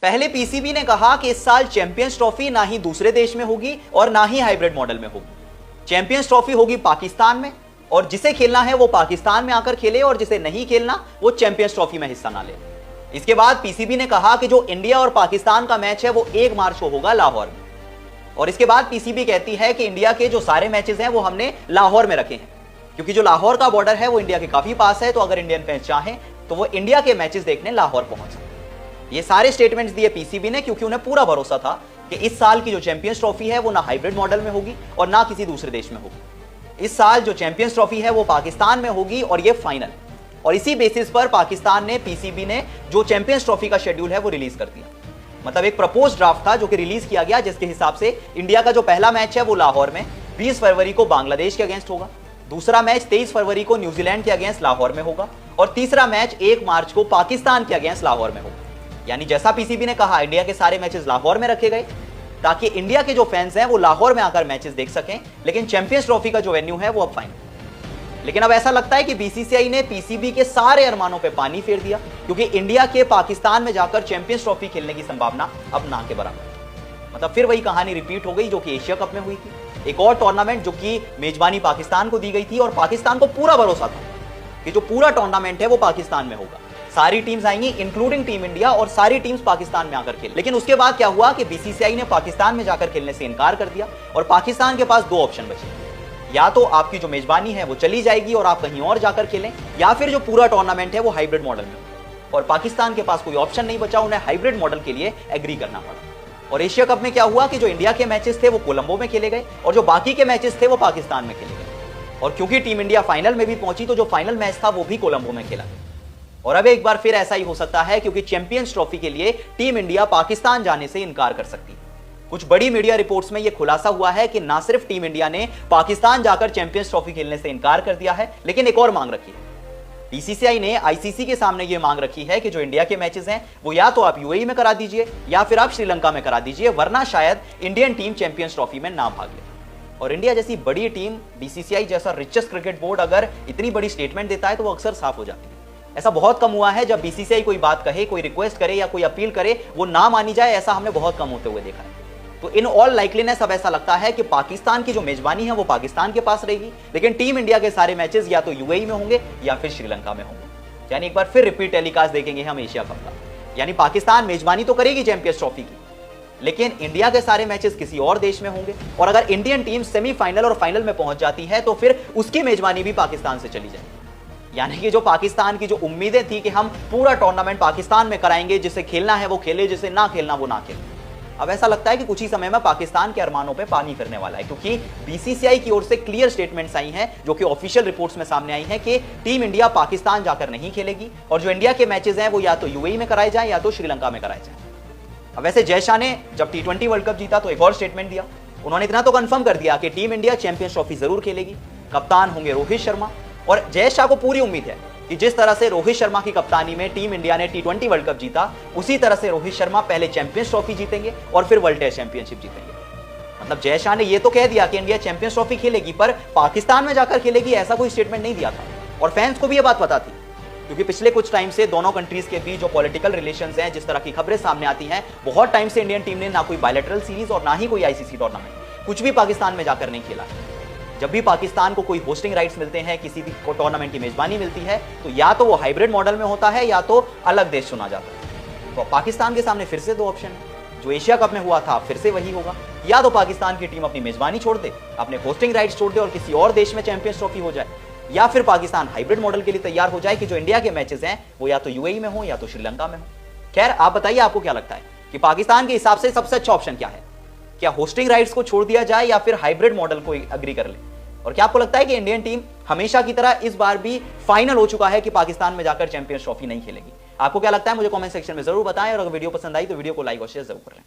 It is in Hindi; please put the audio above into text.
पहले पीसीबी ने कहा कि इस साल चैंपियंस ट्रॉफी ना ही दूसरे देश में होगी और ना ही हाइब्रिड मॉडल में होगी। चैंपियंस ट्रॉफी होगी पाकिस्तान में, और जिसे खेलना है वो पाकिस्तान में आकर खेले, और जिसे नहीं खेलना वो चैंपियंस ट्रॉफी में हिस्सा ना ले। इसके बाद पीसीबी ने कहा कि जो इंडिया और पाकिस्तान का मैच है वो 1 मार्च को होगा लाहौर में। और इसके बाद पीसीबी कहती है कि इंडिया के जो सारे मैचेस हैं वो हमने लाहौर में रखे हैं, क्योंकि जो लाहौर का बॉर्डर है वो इंडिया के काफी पास है, तो अगर इंडियन फैंस चाहें तो वो इंडिया के मैचेस देखने लाहौर पहुंच सकते हैं। ये सारे स्टेटमेंट्स दिए पीसीबी ने, क्योंकि उन्हें पूरा भरोसा था कि इस साल की जो चैंपियंस ट्रॉफी है वो ना हाइब्रिड मॉडल में होगी और ना किसी दूसरे देश में होगी। इस साल जो चैंपियंस ट्रॉफी है वो पाकिस्तान में होगी और ये फाइनल। और इसी बेसिस पर पाकिस्तान ने, पीसीबी ने जो चैंपियंस ट्रॉफी का शेड्यूल है वो रिलीज कर दिया। मतलब एक प्रपोज ड्राफ्ट था जो कि रिलीज किया गया, जिसके हिसाब से इंडिया का जो पहला मैच है वो लाहौर में 20 फरवरी को बांग्लादेश के अगेंस्ट होगा, दूसरा मैच 23 फरवरी को न्यूजीलैंड के अगेंस्ट लाहौर में होगा, और तीसरा मैच 1 मार्च को पाकिस्तान के अगेंस्ट लाहौर में होगा। यानी जैसा पीसीबी ने कहा, इंडिया के सारे मैचेस लाहौर में रखे गए ताकि इंडिया के जो फैंस हैं वो लाहौर में आकर मैचेस देख सकें, लेकिन चैंपियंस ट्रॉफी का जो वेन्यू है वो अब फाइनल। लेकिन अब ऐसा लगता है कि बीसीसीआई ने पीसीबी के सारे अरमानों पे पानी फेर दिया, क्योंकि इंडिया के पाकिस्तान में जाकर चैंपियंस ट्रॉफी खेलने की संभावना अब ना के बराबर। मतलब फिर वही कहानी रिपीट हो गई जो कि एशिया कप में हुई थी। एक और टूर्नामेंट जो कि मेजबानी पाकिस्तान को दी गई थी, और पाकिस्तान को पूरा भरोसा था कि जो पूरा टूर्नामेंट है वो पाकिस्तान में होगा, सारी टीम्स आएंगी इंक्लूडिंग टीम इंडिया, और सारी टीम्स पाकिस्तान में आकर खेले। लेकिन उसके बाद क्या हुआ कि बीसीसीआई ने पाकिस्तान में जाकर खेलने से इनकार कर दिया, और पाकिस्तान के पास 2 ऑप्शन बचे। या तो आपकी जो मेजबानी है वो चली जाएगी और आप कहीं और जाकर खेलें, या फिर जो पूरा टूर्नामेंट है वो हाइब्रिड मॉडल में हो। और पाकिस्तान के पास कोई ऑप्शन नहीं बचा, उन्हें हाइब्रिड मॉडल के लिए एग्री करना पड़ा। और एशिया कप में क्या हुआ कि जो इंडिया के मैचेस थे वो कोलंबो में खेले गए, और जो बाकी के मैचेस थे वो पाकिस्तान में खेले गए। और क्योंकि टीम इंडिया फाइनल में भी पहुंची, तो जो फाइनल मैच था वो भी कोलंबो में खेला। और अब एक बार फिर ऐसा ही हो सकता है, क्योंकि चैंपियंस ट्रॉफी के लिए टीम इंडिया पाकिस्तान जाने से इनकार कर सकती है। कुछ बड़ी मीडिया रिपोर्ट्स में यह खुलासा हुआ है कि ना सिर्फ टीम इंडिया ने पाकिस्तान जाकर चैंपियंस ट्रॉफी खेलने से इनकार कर दिया है, लेकिन एक और मांग रखी है। बीसीसीआई ने आईसीसी के सामने यह मांग रखी है कि जो इंडिया के मैचेस हैं वो या तो आप यूएई में करा दीजिए या फिर आप श्रीलंका में करा दीजिए, वरना शायद इंडियन टीम चैंपियंस ट्रॉफी में ना भाग ले। और इंडिया जैसी बड़ी टीम, बीसीसीआई जैसा रिचेस्ट क्रिकेट बोर्ड अगर इतनी बड़ी स्टेटमेंट देता है तो वो अक्सर साफ हो जाती है। ऐसा बहुत कम हुआ है जब बीसीसीआई कोई बात कहे, कोई रिक्वेस्ट करे या कोई अपील करे, वो ना मानी जाए। ऐसा हमने बहुत कम होते हुए देखा है। तो इन ऑल लाइकलीनेस अब ऐसा लगता है कि पाकिस्तान की जो मेजबानी है वो पाकिस्तान के पास रहेगी, लेकिन टीम इंडिया के सारे मैचेस या तो यूएई में होंगे या फिर श्रीलंका में होंगे। यानी एक बार फिर रिपीट टेलीकास्ट देखेंगे हम एशिया कप का। यानी पाकिस्तान मेजबानी तो करेगी चैंपियंस ट्रॉफी की, लेकिन इंडिया के सारे मैचेस किसी और देश में होंगे। और अगर इंडियन टीम सेमीफाइनल और फाइनल में पहुंच जाती है तो फिर उसकी मेजबानी भी पाकिस्तान से चली जाएगी। यानी कि जो पाकिस्तान की जो उम्मीदें थी कि हम पूरा टूर्नामेंट पाकिस्तान में कराएंगे, जिसे खेलना है वो खेले, जिसे ना खेलना वो ना खेले, अब ऐसा लगता है कि कुछ ही समय में पाकिस्तान के अरमानों पे पानी फिरने वाला है। क्योंकि बीसीसीआई की ओर से क्लियर स्टेटमेंट्स आई हैं, जो कि ऑफिशियल रिपोर्ट्स में सामने आई हैं, कि टीम इंडिया पाकिस्तान जाकर नहीं खेलेगी, और जो इंडिया के मैचेस हैं वो या तो यूएई में कराए जाएं या तो श्रीलंका में कराए जाएं। अब वैसे जय शाह ने जब T20 वर्ल्ड कप जीता तो एक और स्टेटमेंट दिया। उन्होंने इतना तो कंफर्म कर दिया कि टीम इंडिया चैंपियंस ट्रॉफी जरूर खेलेगी, कप्तान होंगे रोहित शर्मा। और जय शाह को पूरी उम्मीद है कि जिस तरह से रोहित शर्मा की कप्तानी में टीम इंडिया ने T20 वर्ल्ड कप जीता, उसी तरह से रोहित शर्मा पहले चैंपियंस ट्रॉफी जीतेंगे और फिर वर्ल्ड टेस्ट चैंपियनशिप जीतेंगे। मतलब जय शाह ने यह तो कह दिया कि इंडिया चैंपियंस ट्रॉफी खेलेगी, पर पाकिस्तान में जाकर खेलेगी ऐसा कोई स्टेटमेंट नहीं दिया था। और फैंस को भी यह बात पता थी, क्योंकि पिछले कुछ टाइम से दोनों कंट्रीज के बीच जो पॉलिटिकल रिलेशंस हैं, जिस तरह की खबरें सामने आती हैं, बहुत टाइम से इंडियन टीम ने ना कोई बायलैटरल सीरीज और ना ही कोई आईसीसी टूर्नामेंट, कुछ भी पाकिस्तान में जाकर नहीं खेला। जब भी पाकिस्तान को कोई होस्टिंग राइट्स मिलते हैं, किसी भी टूर्नामेंट की मेजबानी मिलती है, तो या तो वो हाइब्रिड मॉडल में होता है या तो अलग देश चुना जाता है। तो पाकिस्तान के सामने फिर से 2 ऑप्शन है। जो एशिया कप में हुआ था फिर से वही होगा, या तो पाकिस्तान की टीम अपनी मेजबानी छोड़ दे, अपने होस्टिंग राइट्स छोड़ दे और किसी और देश में चैंपियंस ट्रॉफी हो जाए, या फिर पाकिस्तान हाइब्रिड मॉडल के लिए तैयार हो जाए कि जो इंडिया के मैचेस हैं वो या तो यूएई में हो या तो श्रीलंका में हो। खैर, आप बताइए आपको क्या लगता है कि पाकिस्तान के हिसाब से सबसे अच्छा ऑप्शन क्या है? क्या होस्टिंग राइट्स को छोड़ दिया जाए या फिर हाइब्रिड मॉडल को एग्री कर ले? और क्या आपको लगता है कि इंडियन टीम हमेशा की तरह इस बार भी फाइनल हो चुका है कि पाकिस्तान में जाकर चैंपियंस ट्रॉफी नहीं खेलेगी? आपको क्या लगता है मुझे कमेंट सेक्शन में जरूर बताएं, और अगर वीडियो पसंद आई तो वीडियो को लाइक और शेयर जरूर करें।